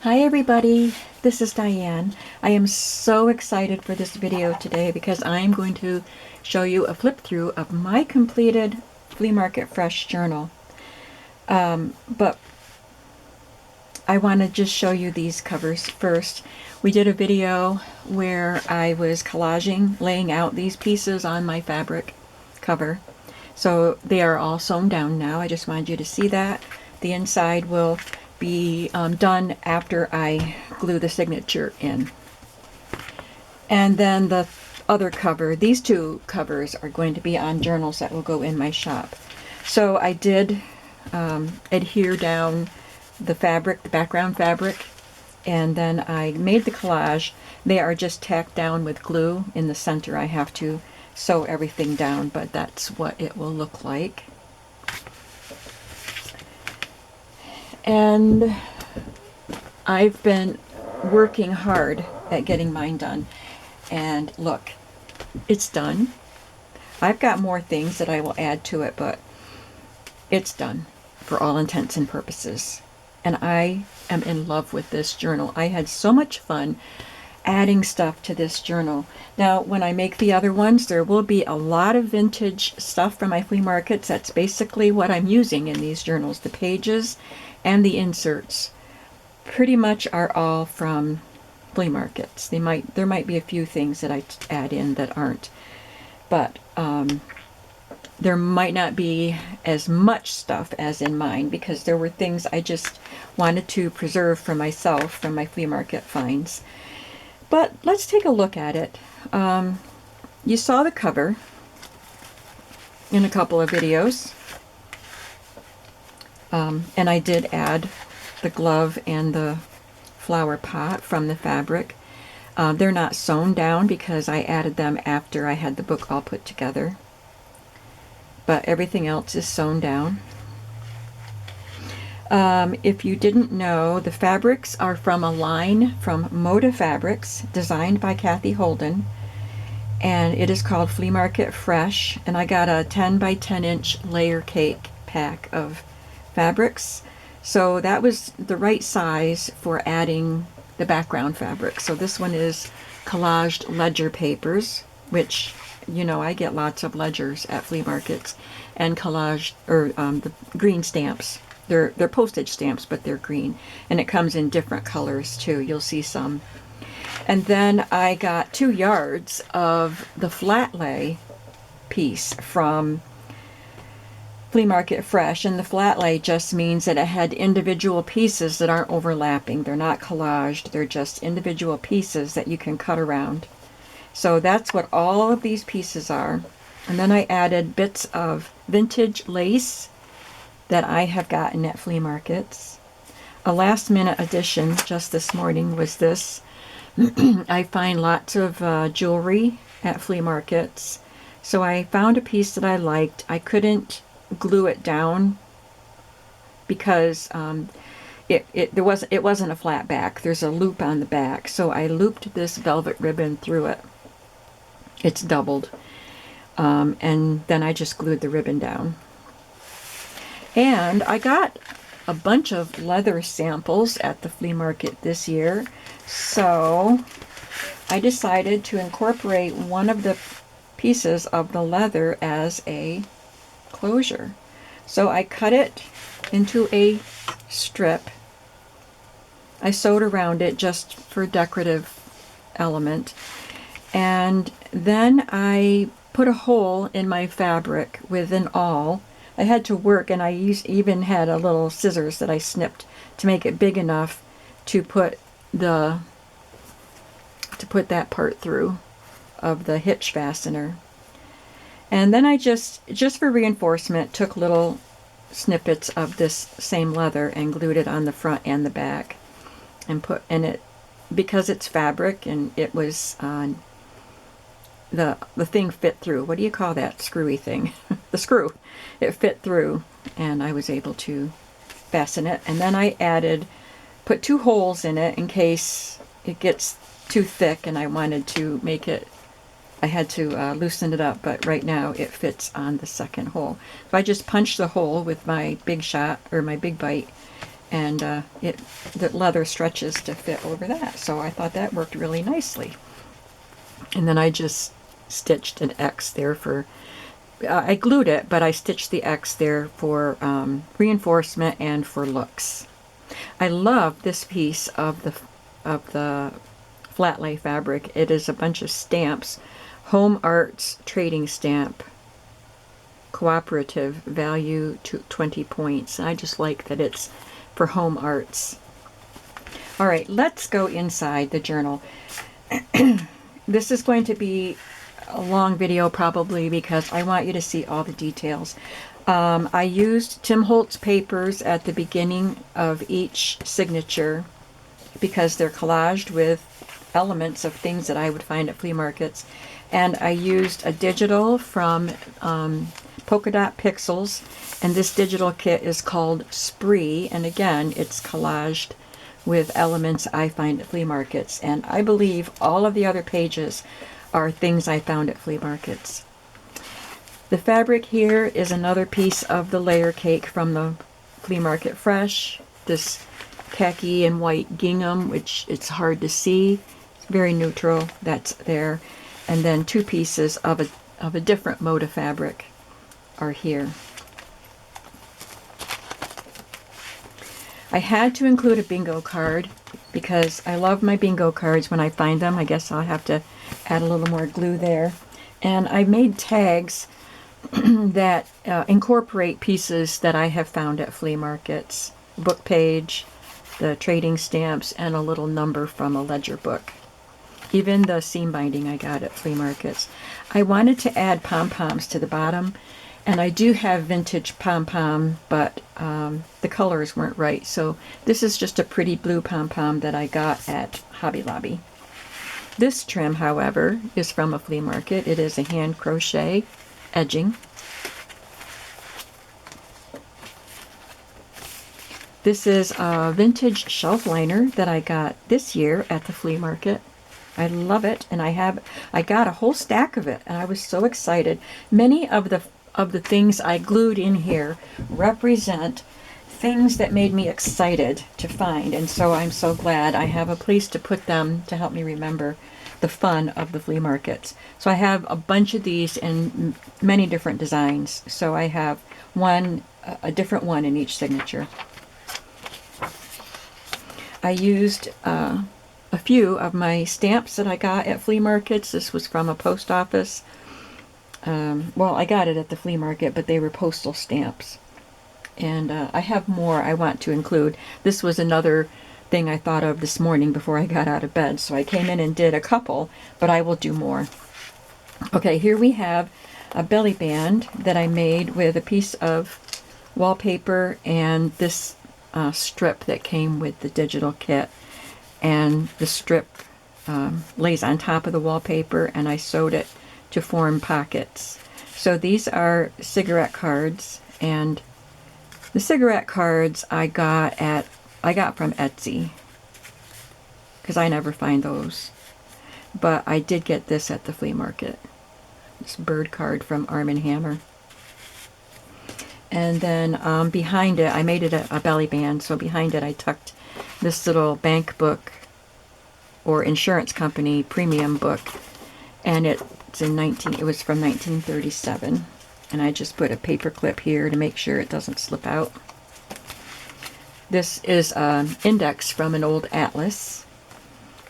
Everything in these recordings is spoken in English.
Hi everybody, this is Diane. I am so excited for this video today because I am going to show you a flip through of my completed Flea Market Fresh journal. But I want to just show you these covers first. We did a video where I was collaging, laying out these pieces on my fabric cover. So they are all sewn down now. I just wanted you to see that. The inside will be done after I glue the signature in. And then the other cover, these two covers are going to be on journals that will go in my shop. So I did adhere down the fabric, the background fabric, and then I made the collage. They are just tacked down with glue in the center. I have to sew everything down, but that's what it will look like. And I've been working hard at getting mine done. And look, it's done. I've got more things that I will add to it, but it's done for all intents and purposes. And I am in love with this journal. I had so much fun adding stuff to this journal. Now, when I make the other ones, there will be a lot of vintage stuff from my flea markets. That's basically what I'm using in these journals. The pages and the inserts pretty much are all from flea markets. There might be a few things that I add in that aren't, but there might not be as much stuff as in mine because there were things I just wanted to preserve for myself from my flea market finds. But let's take a look at it. You saw the cover in a couple of videos, and I did add the glove and the flower pot from the fabric. They're not sewn down because I added them after I had the book all put together, but everything else is sewn down. If you didn't know, the fabrics are from a line from Moda Fabrics, designed by Cathe Holden, and it is called Flea Market Fresh, and I got a 10 by 10 inch layer cake pack of fabrics, so that was the right size for adding the background fabric. So this one is collaged ledger papers, which, you know, I get lots of ledgers at flea markets, and collaged, or the green stamps. They're postage stamps, but they're green, and it comes in different colors too. You'll see some. And then I got 2 yards of the flat lay piece from Flea Market Fresh, and the flat lay just means that it had individual pieces that aren't overlapping. They're not collaged, they're just individual pieces that you can cut around. So that's what all of these pieces are. And then I added bits of vintage lace that I have gotten at flea markets. A last minute addition just this morning was this. I find lots of jewelry at flea markets. So I found a piece that I liked. I couldn't glue it down because it wasn't a flat back. There's a loop on the back. So I looped this velvet ribbon through it. It's doubled. And then I just glued the ribbon down. And I got a bunch of leather samples at the flea market this year, so I decided to incorporate one of the pieces of the leather as a closure. So I cut it into a strip. I sewed around it just for decorative element, and then I put a hole in my fabric with an awl. I had to work, and I even had a little scissors that I snipped to make it big enough to put that part through of the hitch fastener. And then I just for reinforcement, took little snippets of this same leather and glued it on the front and the back, and put in it, because it's fabric and it was the thing fit through. What do you call that screwy thing? The screw. It fit through, and I was able to fasten it. And then I put 2 holes in it in case it gets too thick and I wanted to make it, I had to loosen it up, but right now it fits on the second hole. So I just punched the hole with my big shot, or my big bite, and the leather stretches to fit over that. So I thought that worked really nicely. And then I just stitched an X there for, I glued it, but I stitched the X there for reinforcement and for looks. I love this piece of the flat lay fabric. It is a bunch of stamps. Home Arts trading stamp, cooperative, value to 20 points. And I just like that it's for Home Arts. All right, let's go inside the journal. This is going to be a long video probably because I want you to see all the details. I used Tim Holtz papers at the beginning of each signature because they're collaged with elements of things that I would find at flea markets. And I used a digital from Polka Dot Pixels, and this digital kit is called Spree, and again, it's collaged with elements I find at flea markets. And I believe all of the other pages are things I found at flea markets. The fabric here is another piece of the layer cake from the Flea Market Fresh. This khaki and white gingham, which it's hard to see. It's very neutral, that's there. And then two pieces of a different Moda fabric are here. I had to include a bingo card because I love my bingo cards when I find them. I guess I'll have to add a little more glue there. And I made tags that incorporate pieces that I have found at flea markets. Book page, the trading stamps, and a little number from a ledger book. Even the seam binding I got at flea markets. I wanted to add pom-poms to the bottom, and I do have vintage pom-pom, but the colors weren't right. So this is just a pretty blue pom-pom that I got at Hobby Lobby. This trim, however, is from a flea market. It is a hand crochet edging. This is a vintage shelf liner that I got this year at the flea market. I love it, and I got a whole stack of it, and I was so excited. Many of the things I glued in here represent things that made me excited to find, and so I'm so glad I have a place to put them to help me remember the fun of the flea markets. So I have a bunch of these in many different designs. So I have a different one in each signature. I used a few of my stamps that I got at flea markets. This was from a post office. Well, I got it at the flea market, but they were postal stamps. And I have more I want to include. This was another thing I thought of this morning before I got out of bed. So I came in and did a couple, but I will do more. Okay, here we have a belly band that I made with a piece of wallpaper and this strip that came with the digital kit. And the strip lays on top of the wallpaper, and I sewed it to form pockets. So these are cigarette cards, and the cigarette cards I got from Etsy because I never find those. But I did get this at the flea market. This bird card from Arm & Hammer. And then behind it, I made it a belly band, so behind it I tucked this little bank book or insurance company premium book, and it was from 1937, and I just put a paper clip here to make sure it doesn't slip out. This is an index from an old atlas,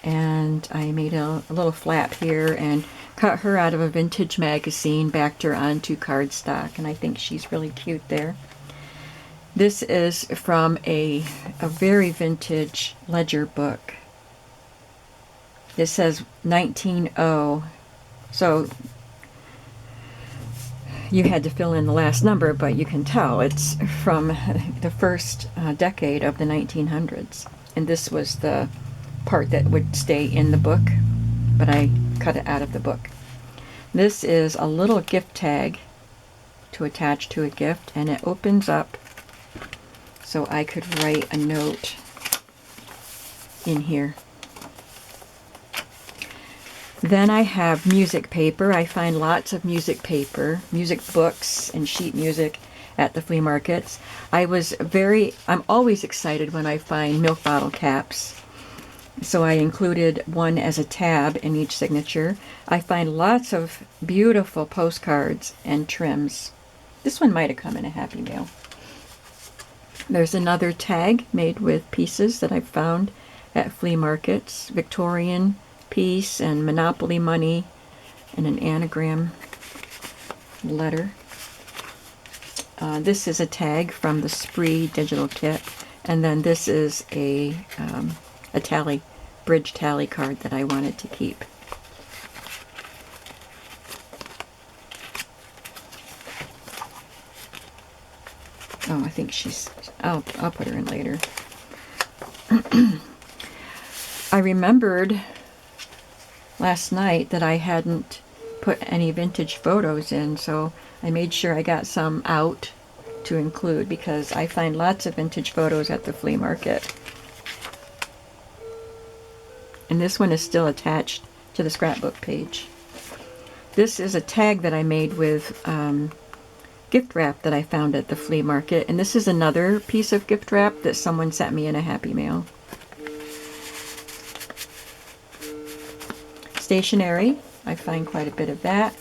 and I made a little flap here and cut her out of a vintage magazine, backed her onto cardstock, and I think she's really cute there. This is from a very vintage ledger book. It says 1900, so you had to fill in the last number, but you can tell it's from the first decade of the 1900s. And this was the part that would stay in the book, but I cut it out of the book. This is a little gift tag to attach to a gift, and it opens up so I could write a note in here. Then I have music paper. I find lots of music paper, music books, and sheet music at the flea markets. I'm always excited when I find milk bottle caps. So I included one as a tab in each signature. I find lots of beautiful postcards and trims. This one might have come in a Happy Mail. There's another tag made with pieces that I've found at flea markets. Victorian piece and Monopoly money and an anagram letter. This is a tag from the Spree digital kit. And then this is a bridge tally card that I wanted to keep. Oh, I think I'll put her in later. I remembered last night that I hadn't put any vintage photos in, so I made sure I got some out to include because I find lots of vintage photos at the flea market. And this one is still attached to the scrapbook page. This is a tag that I made with gift wrap that I found at the flea market, and this is another piece of gift wrap that someone sent me in a Happy Mail. Stationery, I find quite a bit of that.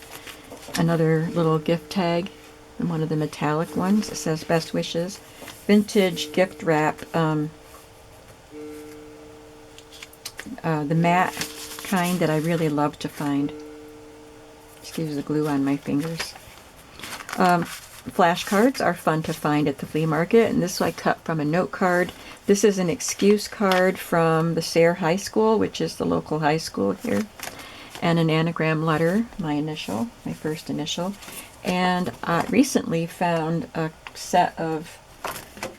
Another little gift tag, and one of the metallic ones. It says best wishes. Vintage gift wrap, the matte kind that I really love to find. Excuse the glue on my fingers. Flashcards are fun to find at the flea market, and this I cut from a note card. This is an excuse card from the Sayre High School, which is the local high school here, and an anagram letter, my first initial. And I recently found a set of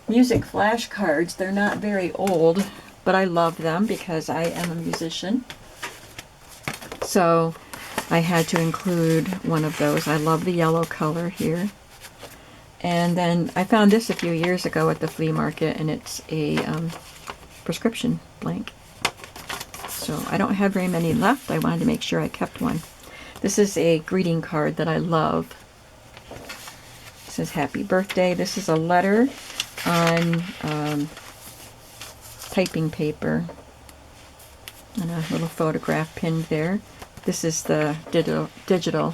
music flashcards. They're not very old, but I love them because I am a musician. So I had to include one of those. I love the yellow color here. And then I found this a few years ago at the flea market, and it's a prescription blank. So I don't have very many left. I wanted to make sure I kept one. This is a greeting card that I love. It says happy birthday. This is a letter on typing paper and a little photograph pinned there. This is the digital.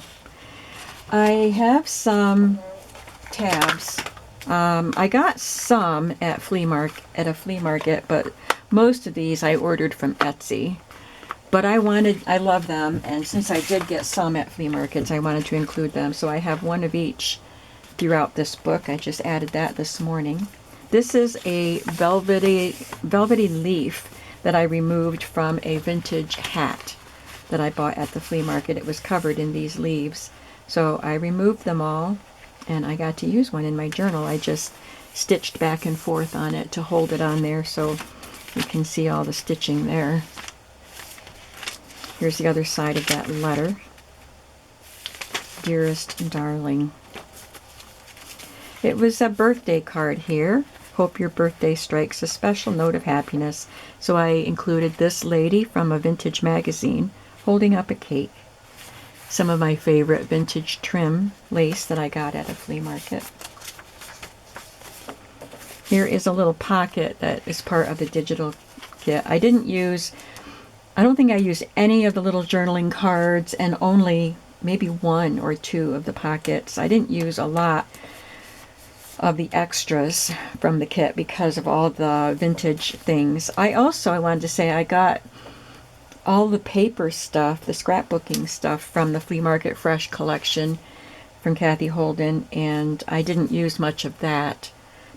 I have some tabs. I got some at a flea market, but most of these I ordered from Etsy. But I love them, and since I did get some at flea markets, I wanted to include them. So I have one of each throughout this book. I just added that this morning. This is a velvety leaf that I removed from a vintage hat that I bought at the flea market. It was covered in these leaves. So I removed them all, and I got to use one in my journal. I just stitched back and forth on it to hold it on there so you can see all the stitching there. Here's the other side of that letter. Dearest darling. It was a birthday card here. Hope your birthday strikes a special note of happiness. So I included this lady from a vintage magazine holding up a cake. Some of my favorite vintage trim lace that I got at a flea market. Here is a little pocket that is part of the digital kit. I don't think I used any of the little journaling cards, and only maybe one or two of the pockets. I didn't use a lot of the extras from the kit because of all the vintage things. I wanted to say I got all the paper stuff, the scrapbooking stuff from the Flea Market Fresh collection from Cathe Holden, and I didn't use much of that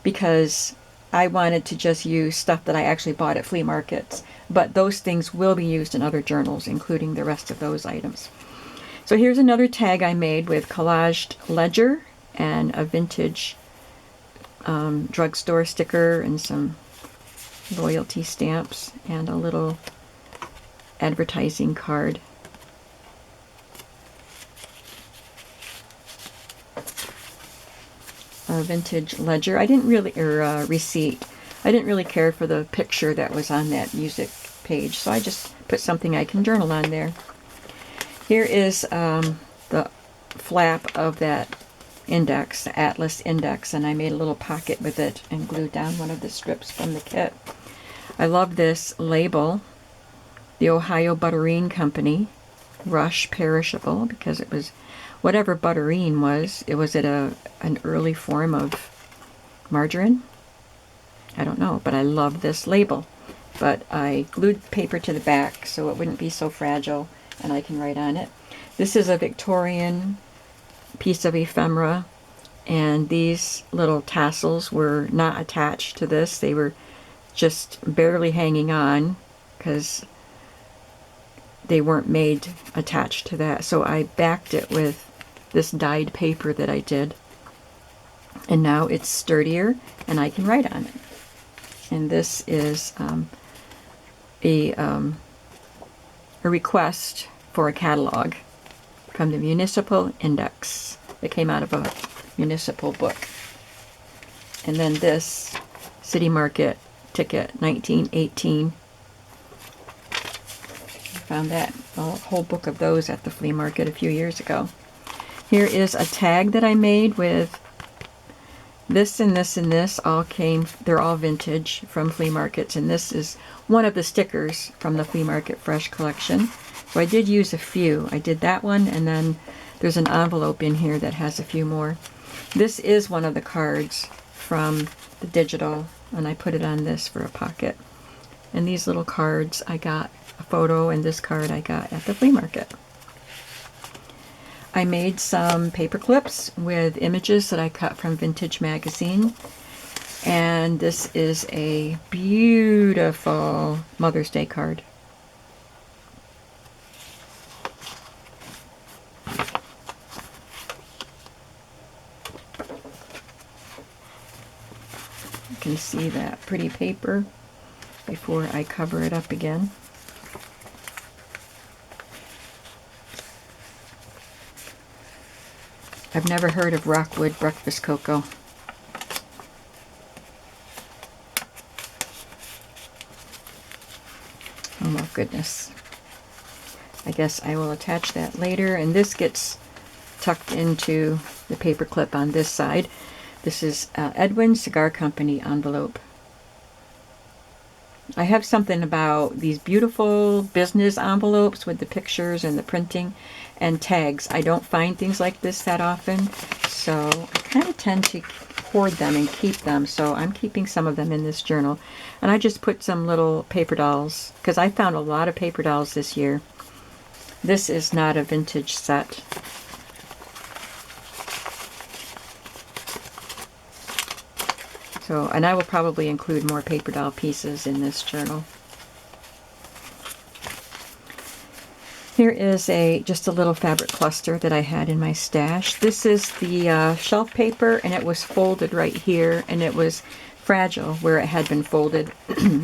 because I wanted to just use stuff that I actually bought at flea markets. But those things will be used in other journals, including the rest of those items. So here's another tag I made with collaged ledger and a vintage drugstore sticker and some loyalty stamps and a little advertising card. A vintage ledger. Receipt. I didn't really care for the picture that was on that music page, so I just put something I can journal on there. Here is the flap of that index, the Atlas index, and I made a little pocket with it and glued down one of the strips from the kit. I love this label, the Ohio Butterine Company, Rush Perishable, because it was whatever butterine was. It was an early form of margarine. I don't know, but I love this label. But I glued paper to the back so it wouldn't be so fragile and I can write on it. This is a Victorian piece of ephemera, and these little tassels were not attached to this. They were just barely hanging on because they weren't made attached to that. So I backed it with this dyed paper that I did, and now it's sturdier and I can write on it. And this is a request for a catalog from the Municipal Index. It came out of a municipal book. And then this City Market ticket, 1918. I found that, a whole book of those at the flea market a few years ago. Here is a tag that I made with this and this and this. They're all vintage from flea markets, and this is one of the stickers from the Flea Market Fresh collection. So I did use a few. I did that one, and then there's an envelope in here that has a few more. This is one of the cards from the digital, and I put it on this for a pocket. And these little cards, I got a photo, and this card I got at the flea market. I made some paper clips with images that I cut from Vintage Magazine. And this is a beautiful Mother's Day card. You can see that pretty paper before I cover it up again. I've never heard of Rockwood breakfast cocoa. Oh my goodness. I guess I will attach that later, and this gets tucked into the paper clip on this side. This is Edwin Cigar Company envelope. I have something about these beautiful business envelopes with the pictures and the printing and tags. I don't find things like this that often, so I kind of tend to hoard them and keep them. So I'm keeping some of them in this journal. And I just put some little paper dolls, because I found a lot of paper dolls this year. This is not a vintage set. So, and I will probably include more paper doll pieces in this journal. Here is just a little fabric cluster that I had in my stash. This is the shelf paper, and it was folded right here, and it was fragile where it had been folded.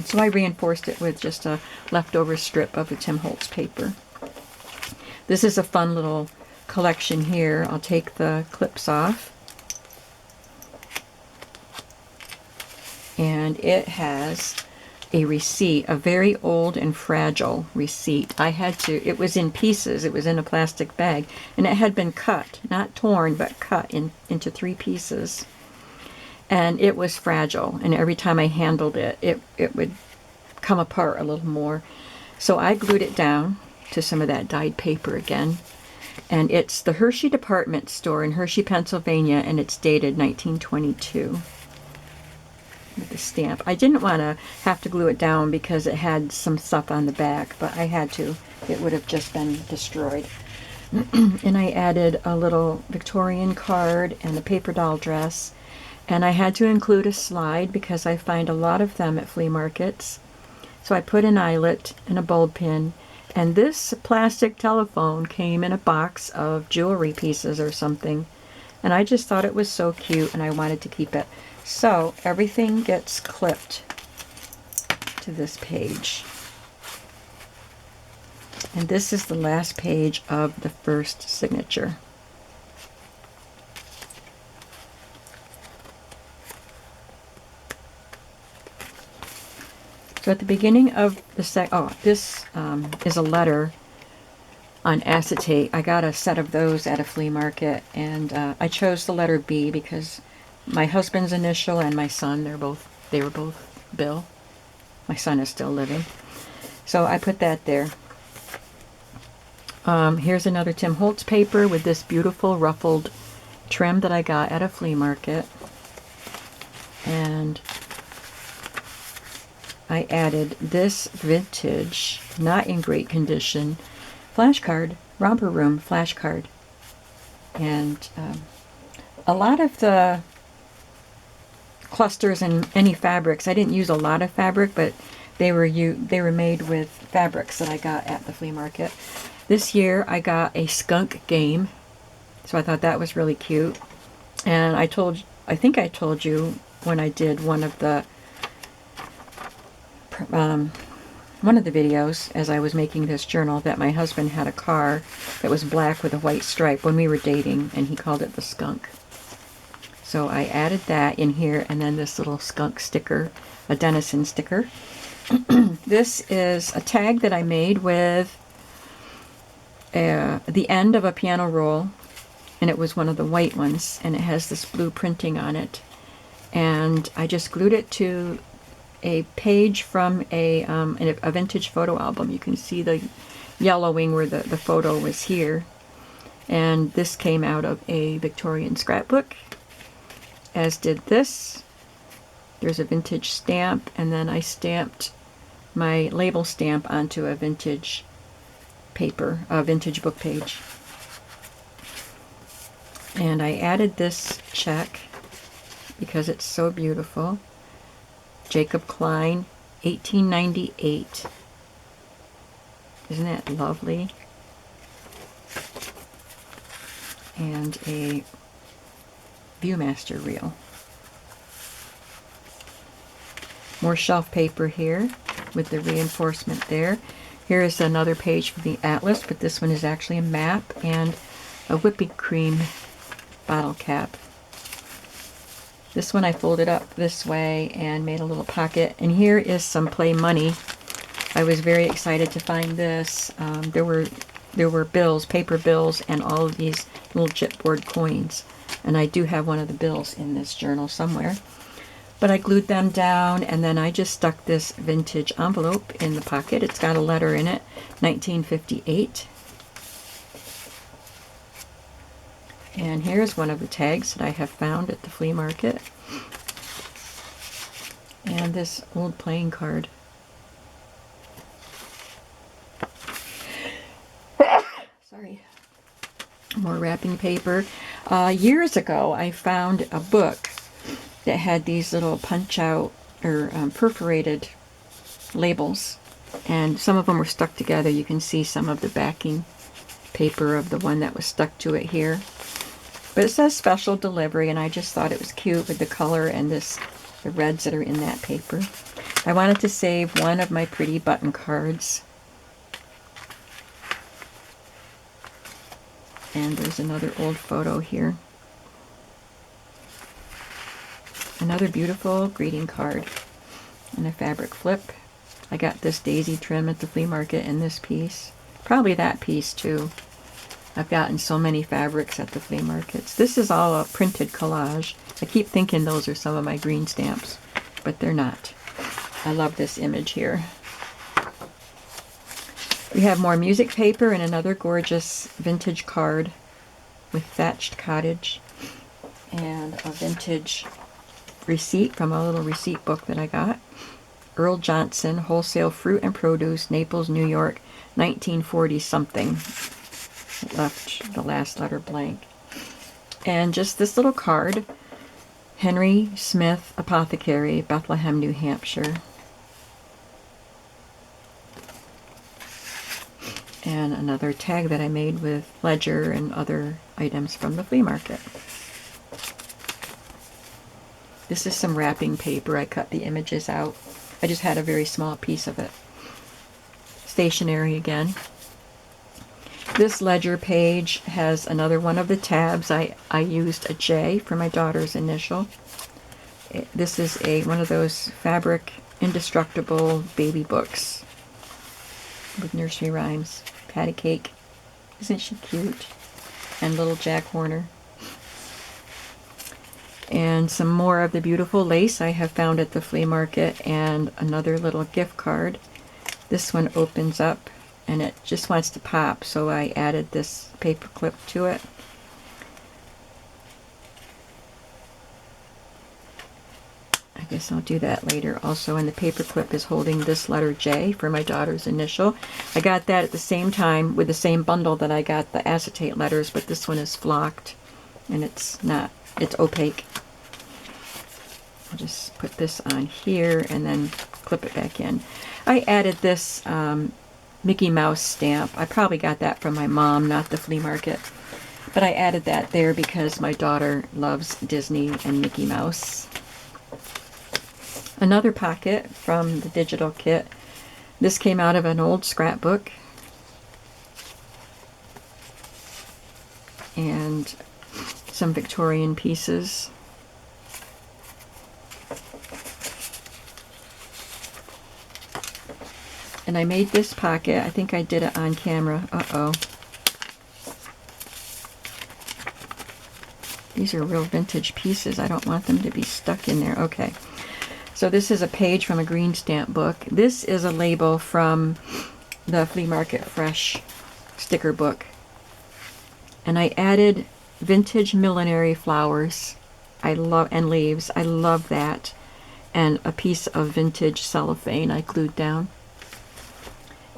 So I reinforced it with just a leftover strip of the Tim Holtz paper. This is a fun little collection here. I'll take the clips off. And it has a receipt, a very old and fragile receipt. It was in pieces, it was in a plastic bag, and it had been cut, not torn, but cut into 3 pieces. And it was fragile, and every time I handled it, it would come apart a little more. So I glued it down to some of that dyed paper again. And it's the Hershey department store in Hershey, Pennsylvania, and it's dated 1922. With the stamp. I didn't want to have to glue it down because it had some stuff on the back, but I had to. It would have just been destroyed. And I added a little Victorian card and a paper doll dress, and I had to include a slide because I find a lot of them at flea markets. So I put an eyelet and a bulb pin, and this plastic telephone came in a box of jewelry pieces or something, and I just thought it was so cute and I wanted to keep it. So everything gets clipped to this page. And this is the last page of the first signature. So at the beginning of the this is a letter on acetate. I got a set of those at a flea market, and I chose the letter B because my husband's initial and my son, they were both Bill. My son is still living. So I put that there. Here's another Tim Holtz paper with this beautiful ruffled trim that I got at a flea market. And I added this vintage, not in great condition, flashcard, romper room flashcard. And a lot of the clusters and any fabrics, I didn't use a lot of fabric, but they were made with fabrics that I got at the flea market. This year I got a skunk game, so I thought that was really cute. And I think I told you when I did one of the videos as I was making this journal that my husband had a car that was black with a white stripe when we were dating, and he called it the skunk. So I added that in here, and then this little skunk sticker, a Denison sticker. This is a tag that I made with the end of a piano roll, and it was one of the white ones, and it has this blue printing on it. And I just glued it to a page from a vintage photo album. You can see the yellowing where the photo was here. And this came out of a Victorian scrapbook, as did this. There's a vintage stamp, and then I stamped my label stamp onto a vintage paper, a vintage book page. And I added this check because it's so beautiful. Jacob Klein, 1898. Isn't that lovely? And a Viewmaster reel. More shelf paper here with the reinforcement there. Here is another page from the atlas, but this one is actually a map and a whipping cream bottle cap. This one I folded up this way and made a little pocket. And here is some play money. I was very excited to find this. There were bills, paper bills, and all of these little chipboard coins. And I do have one of the bills in this journal somewhere. But I glued them down, and then I just stuck this vintage envelope in the pocket. It's got a letter in it, 1958. And here's one of the tags that I have found at the flea market. And this old playing card. Sorry. More wrapping paper. Years ago, I found a book that had these little punch-out or perforated labels, and some of them were stuck together. You can see some of the backing paper of the one that was stuck to it here. But it says special delivery, and I just thought it was cute with the color and the reds that are in that paper. I wanted to save one of my pretty button cards. And there's another old photo here. Another beautiful greeting card and a fabric flip. I got this daisy trim at the flea market in this piece. Probably that piece too. I've gotten so many fabrics at the flea markets. This is all a printed collage. I keep thinking those are some of my green stamps, but they're not. I love this image here. We have more music paper and another gorgeous vintage card with thatched cottage and a vintage receipt from a little receipt book that I got. Earl Johnson, Wholesale Fruit and Produce, Naples, New York, 1940 something. It left the last letter blank. And just this little card, Henry Smith Apothecary, Bethlehem, New Hampshire. And another tag that I made with ledger and other items from the flea market. This is some wrapping paper. I cut the images out. I just had a very small piece of it. Stationery again. This ledger page has another one of the tabs. I used a J for my daughter's initial. This is one of those fabric indestructible baby books with nursery rhymes. Patty cake. Isn't she cute? And little Jack Horner. And some more of the beautiful lace I have found at the flea market, and another little gift card. This one opens up and it just wants to pop, so I added this paper clip to it. I guess I'll do that later also. And the paper clip is holding this letter J for my daughter's initial. I got that at the same time with the same bundle that I got the acetate letters, but this one is flocked and it's opaque. I'll just put this on here and then clip it back in. I added this Mickey Mouse stamp. I probably got that from my mom, not the flea market. But I added that there because my daughter loves Disney and Mickey Mouse. Another pocket from the digital kit. This came out of an old scrapbook. And some Victorian pieces. And I made this pocket. I think I did it on camera. Uh-oh. These are real vintage pieces. I don't want them to be stuck in there. Okay. So this is a page from a green stamp book. This is a label from the Flea Market Fresh sticker book. And I added vintage millinery flowers. And leaves. I love that. And a piece of vintage cellophane I glued down.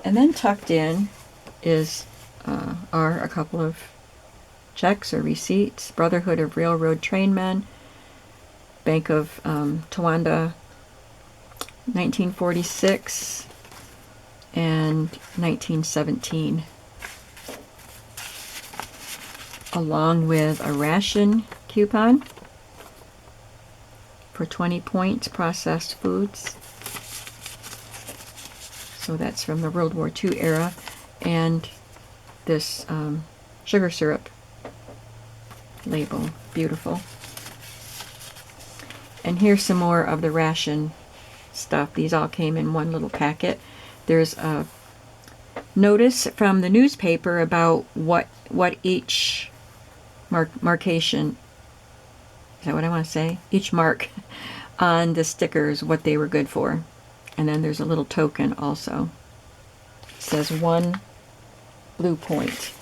And then tucked in are a couple of checks or receipts. Brotherhood of Railroad Trainmen, Bank of Towanda, 1946 and 1917, along with a ration coupon for 20 points, processed foods. So that's from the World War II era, and this sugar syrup label, beautiful. And here's some more of the ration stuff. These all came in one little packet. There's a notice from the newspaper about what each marcation, is that what I want to say? Each mark on the stickers, what they were good for. And then there's a little token also. It says 1 blue point.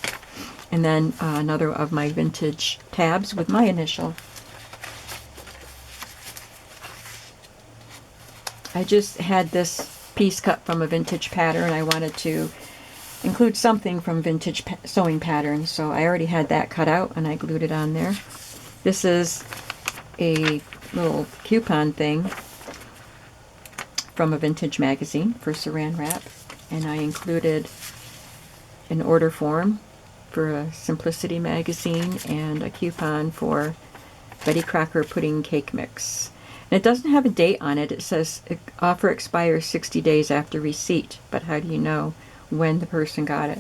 And then another of my vintage tabs with my initial. I just had this piece cut from a vintage pattern. I wanted to include something from vintage sewing patterns, so I already had that cut out and I glued it on there. This is a little coupon thing from a vintage magazine for saran wrap, and I included an order form for a Simplicity magazine and a coupon for Betty Crocker pudding cake mix. And it doesn't have a date on it. It says offer expires 60 days after receipt, but how do you know when the person got it?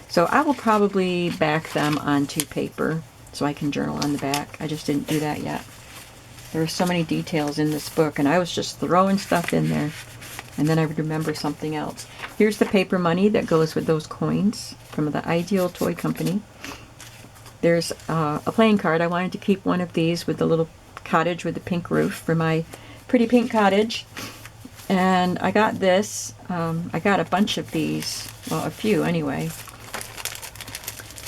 So I will probably back them onto paper so I can journal on the back. I just didn't do that yet. There are so many details in this book, and I was just throwing stuff in there, and then I would remember something else. Here's the paper money that goes with those coins from the Ideal Toy Company. There's a playing card. I wanted to keep one of these with the little cottage with the pink roof for my pretty pink cottage. And I got this. I got a bunch of these, well, a few anyway,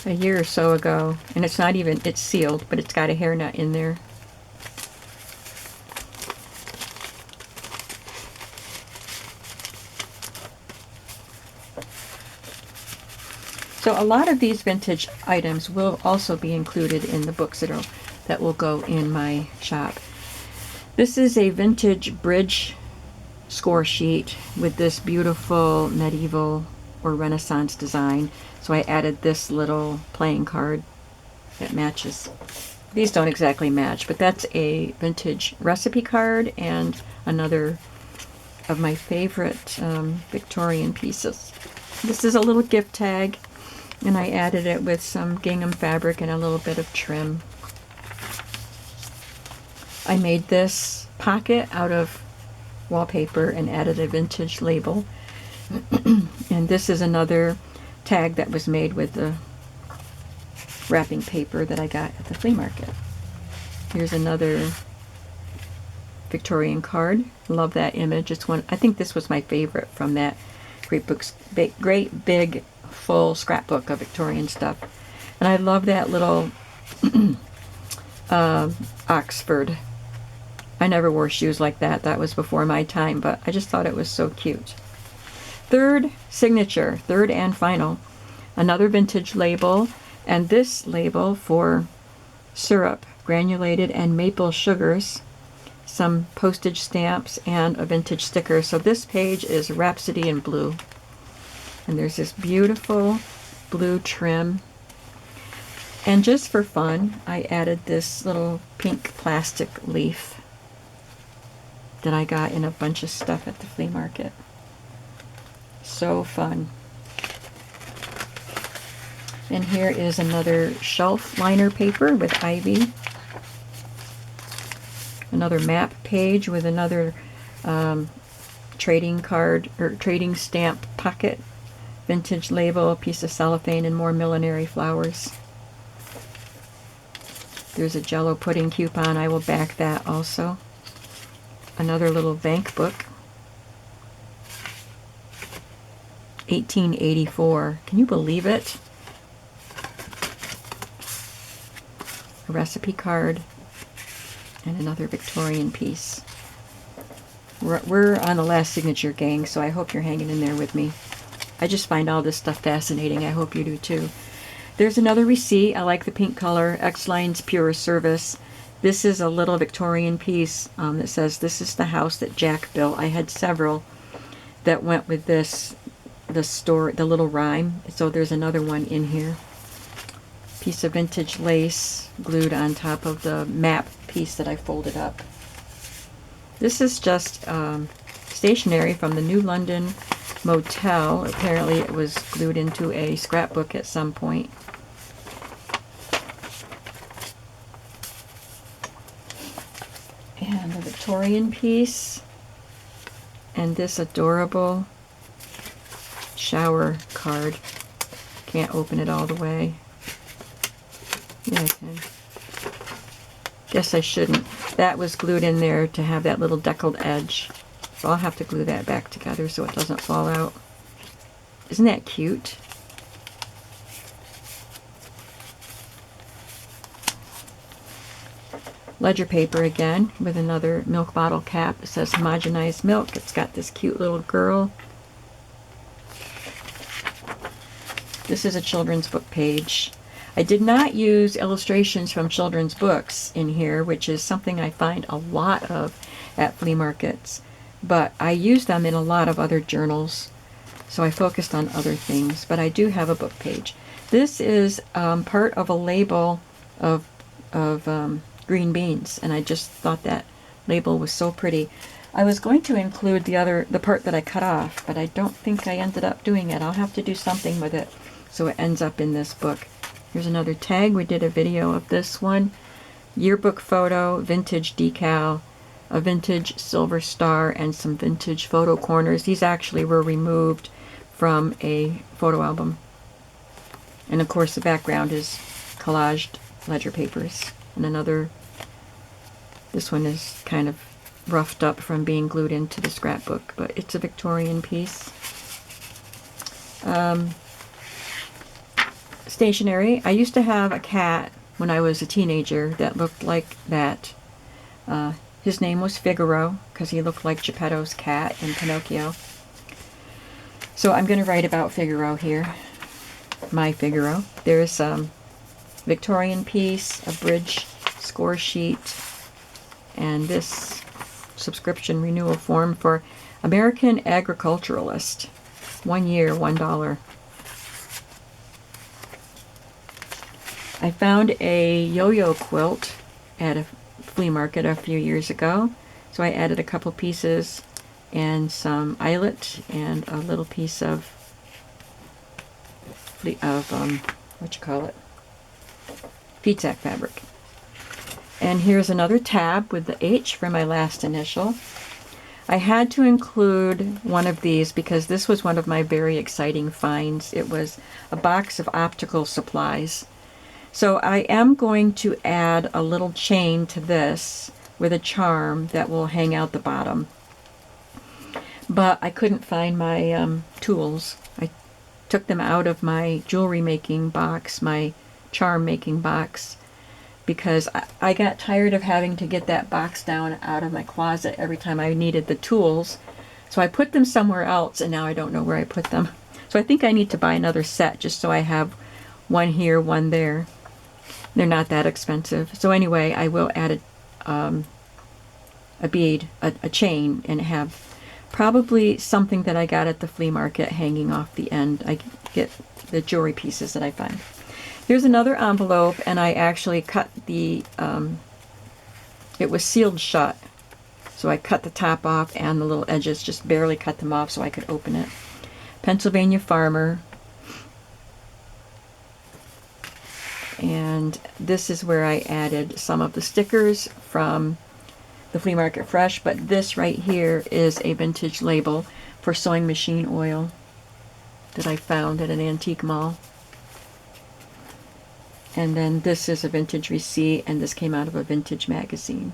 a year or so ago. And it's not even, it's sealed, but it's got a hairnet in there. So a lot of these vintage items will also be included in the books that will go in my shop. This is a vintage bridge score sheet with this beautiful medieval or Renaissance design. So I added this little playing card that matches. These don't exactly match, but that's a vintage recipe card and another of my favorite Victorian pieces. This is a little gift tag, and I added it with some gingham fabric and a little bit of trim. I made this pocket out of wallpaper and added a vintage label. And this is another tag that was made with the wrapping paper that I got at the flea market. Here's another Victorian card. Love that image. It's one, I think this was my favorite from that great big full scrapbook of Victorian stuff. And I love that little Oxford. I never wore shoes like that. That was before my time, but I just thought it was so cute. Third signature, third and final. Another vintage label, and this label for syrup, granulated and maple sugars, some postage stamps, and a vintage sticker. So this page is Rhapsody in Blue. And there's this beautiful blue trim. And just for fun, I added this little pink plastic leaf that I got in a bunch of stuff at the flea market. So fun. And here is another shelf liner paper with ivy. Another map page with another trading card or trading stamp pocket. Vintage label, a piece of cellophane, and more millinery flowers. There's a Jell-O pudding coupon. I will back that also. Another little bank book. 1884. Can you believe it? A recipe card and another Victorian piece. We're on the last signature, gang, so I hope you're hanging in there with me. I just find all this stuff fascinating. I hope you do too. There's another receipt. I like the pink color. X-Line's Pure Service. This is a little Victorian piece that says, "This is the house that Jack built." I had several that went with this, the little rhyme. So there's another one in here. Piece of vintage lace glued on top of the map piece that I folded up. This is just stationery from the New London Motel. Apparently it was glued into a scrapbook at some point. And a Victorian piece. And this adorable shower card. Can't open it all the way. Yeah, I can. Guess I shouldn't. That was glued in there to have that little deckled edge. So I'll have to glue that back together so it doesn't fall out. Isn't that cute? Ledger paper again with another milk bottle cap. It says homogenized milk. It's got this cute little girl. This is a children's book page. I did not use illustrations from children's books in here, which is something I find a lot of at flea markets. But I use them in a lot of other journals, so I focused on other things. But I do have a book page. This is part of a label of green beans, and I just thought that label was so pretty. I was going to include the part that I cut off, but I don't think I ended up doing it. I'll have to do something with it so it ends up in this book. Here's another tag. We did a video of this one. Yearbook photo, vintage decal, a vintage silver star, and some vintage photo corners. These actually were removed from a photo album. And of course the background is collaged ledger papers. And another, this one is kind of roughed up from being glued into the scrapbook, but it's a Victorian piece. Stationery. I used to have a cat when I was a teenager that looked like that. His name was Figaro because he looked like Geppetto's cat in Pinocchio. So I'm going to write about Figaro here. My Figaro. There's a Victorian piece, a bridge score sheet, and this subscription renewal form for American Agriculturalist. 1 year, $1. I found a yo-yo quilt at a flea market a few years ago, so I added a couple pieces and some eyelet and a little piece of feed sack fabric. And here's another tab with the H for my last initial. I had to include one of these because this was one of my very exciting finds. It was a box of optical supplies. So I am going to add a little chain to this with a charm that will hang out the bottom. But I couldn't find my tools. I took them out of my jewelry making box, my charm making box, because I got tired of having to get that box down out of my closet every time I needed the tools. So I put them somewhere else, and now I don't know where I put them. So I think I need to buy another set just so I have one here, one there. They're not that expensive. So anyway, I will add a bead, a chain, and have probably something that I got at the flea market hanging off the end. I get the jewelry pieces that I find. Here's another envelope, and I actually cut the, it was sealed shut. So I cut the top off and the little edges, just barely cut them off so I could open it. Pennsylvania Farmer. And this is where I added some of the stickers from the Flea Market Fresh, but this right here is a vintage label for sewing machine oil that I found at an antique mall. And then this is a vintage receipt, and this came out of a vintage magazine.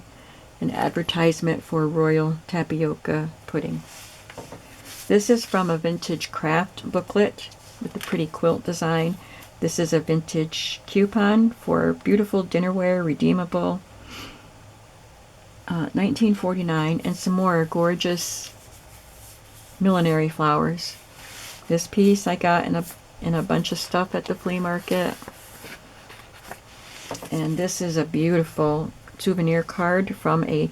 An advertisement for Royal Tapioca Pudding. This is from a vintage craft booklet with a pretty quilt design. This is a vintage coupon for beautiful dinnerware, redeemable. 1949, and some more gorgeous millinery flowers. This piece I got in a bunch of stuff at the flea market. And this is a beautiful souvenir card from a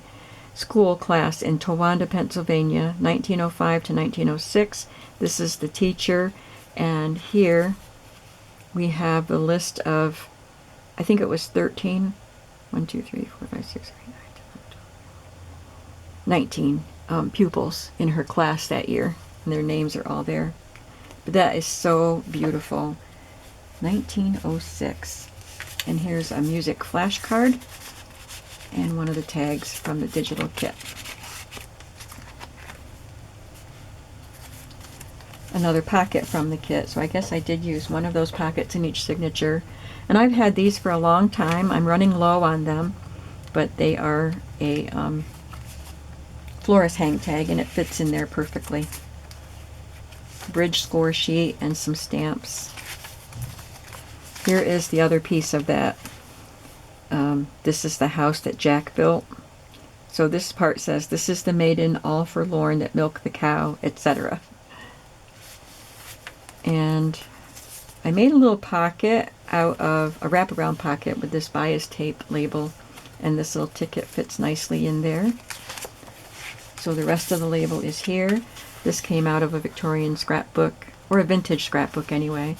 school class in Towanda, Pennsylvania, 1905 to 1906. This is the teacher, and here we have the list of, I think it was 13, 1, 2, 3, 4, 5, 6, 7, 8, 9, 19 pupils in her class that year, and their names are all there. But that is so beautiful. 1906. And here's a music flashcard and one of the tags from the digital kit. Another pocket from the kit, so I guess I did use one of those pockets in each signature. And I've had these for a long time. I'm running low on them, but they are a florist hang tag, and it fits in there perfectly. Bridge score sheet and some stamps. Here is the other piece of that. This is the house that Jack built. So this part says, "This is the maiden all forlorn that milked the cow," etc. And I made a little pocket out of a wraparound pocket with this bias tape label, and this little ticket fits nicely in there. So the rest of the label is here. This came out of a Victorian scrapbook, or a vintage scrapbook anyway.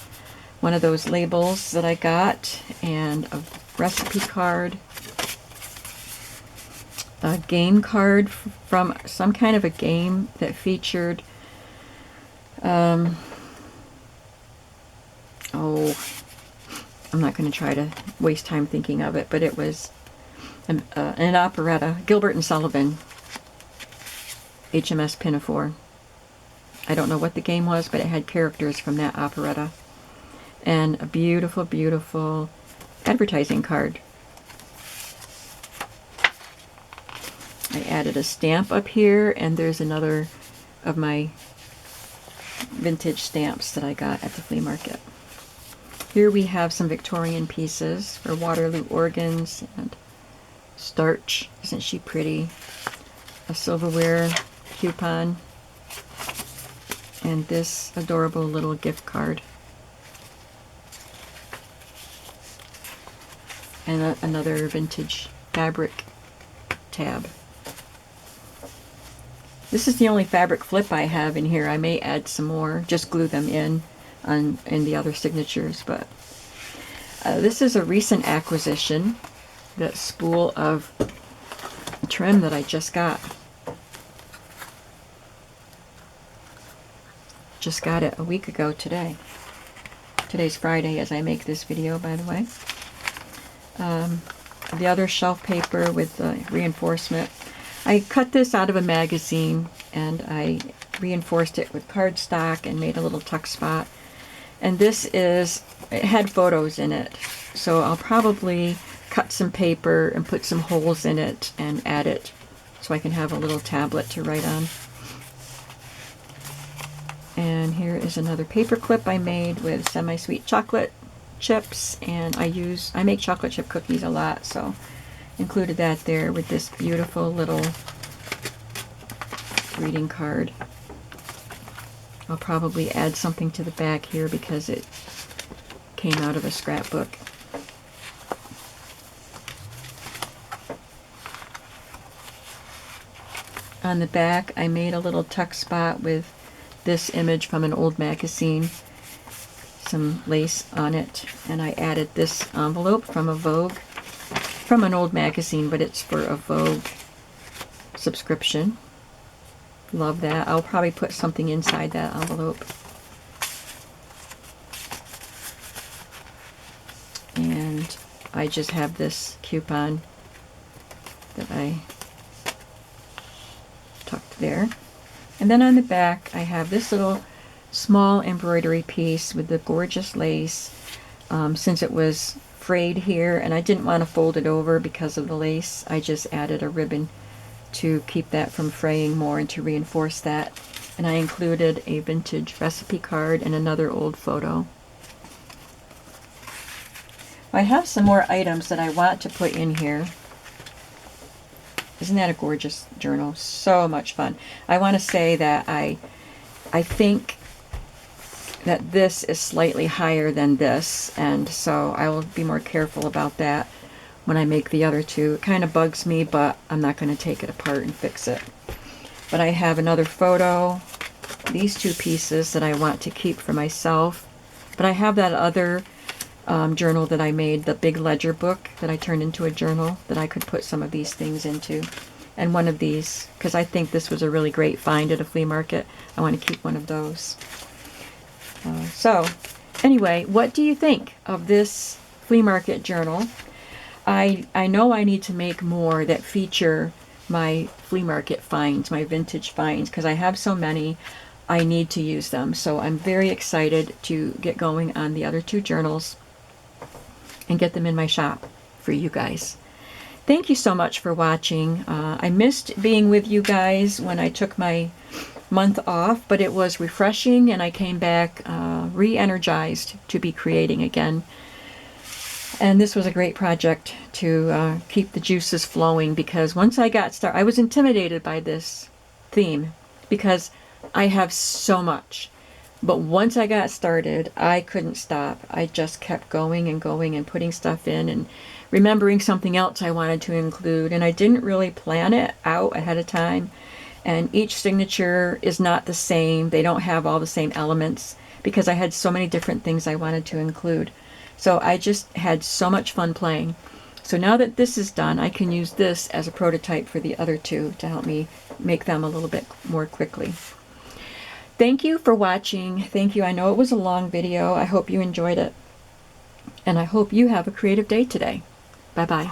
One of those labels that I got, and a recipe card, a game card from some kind of a game that featured, oh, I'm not going to try to waste time thinking of it, but it was an operetta, Gilbert and Sullivan, HMS Pinafore. I don't know what the game was, but it had characters from that operetta. And a beautiful, beautiful advertising card. I added a stamp up here, and there's another of my vintage stamps that I got at the flea market. Here we have some Victorian pieces for Waterloo organs and starch. Isn't she pretty? A silverware coupon, and this adorable little gift card. And another vintage fabric tab. This is the only fabric flip I have in here. I may add some more, just glue them in the other signatures. But this is a recent acquisition, that spool of trim that I just got. Just got it a week ago today. Today's Friday as I make this video, by the way. The other shelf paper with the reinforcement. I cut this out of a magazine and I reinforced it with cardstock and made a little tuck spot. And this is, it had photos in it, so I'll probably cut some paper and put some holes in it and add it so I can have a little tablet to write on. And here is another paper clip I made with semi-sweet chocolate chips, and I make chocolate chip cookies a lot, so included that there with this beautiful little greeting card. I'll probably add something to the back here because it came out of a scrapbook. On the back, I made a little tuck spot with this image from an old magazine, some lace on it, and I added this envelope from a Vogue, from an old magazine, but it's for a Vogue subscription. Love that. I'll probably put something inside that envelope. And I just have this coupon that I tucked there. And then on the back, I have this little small embroidery piece with the gorgeous lace. Since it was frayed here and I didn't want to fold it over because of the lace, I just added a ribbon to keep that from fraying more and to reinforce that. And I included a vintage recipe card and another old photo. I have some more items that I want to put in here. Isn't that a gorgeous journal? So much fun. I want to say that I think that this is slightly higher than this, and so I will be more careful about that when I make the other two. It kind of bugs me, but I'm not going to take it apart and fix it. But I have another photo, these two pieces that I want to keep for myself. But I have that other journal that I made, the big ledger book that I turned into a journal that I could put some of these things into. And one of these, because I think this was a really great find at a flea market. I want to keep one of those. So, anyway, what do you think of this flea market journal? I know I need to make more that feature my flea market finds, my vintage finds, because I have so many, I need to use them. So I'm very excited to get going on the other two journals and get them in my shop for you guys. Thank you so much for watching. I missed being with you guys when I took my month off, but it was refreshing and I came back re-energized to be creating again. And this was a great project to keep the juices flowing, because once I got started, I was intimidated by this theme because I have so much. But once I got started, I couldn't stop. I just kept going and going and putting stuff in and remembering something else I wanted to include. And I didn't really plan it out ahead of time. And each signature is not the same. They don't have all the same elements because I had so many different things I wanted to include. So I just had so much fun playing. So now that this is done, I can use this as a prototype for the other two to help me make them a little bit more quickly. Thank you for watching. Thank you. I know it was a long video. I hope you enjoyed it. And I hope you have a creative day today. Bye-bye.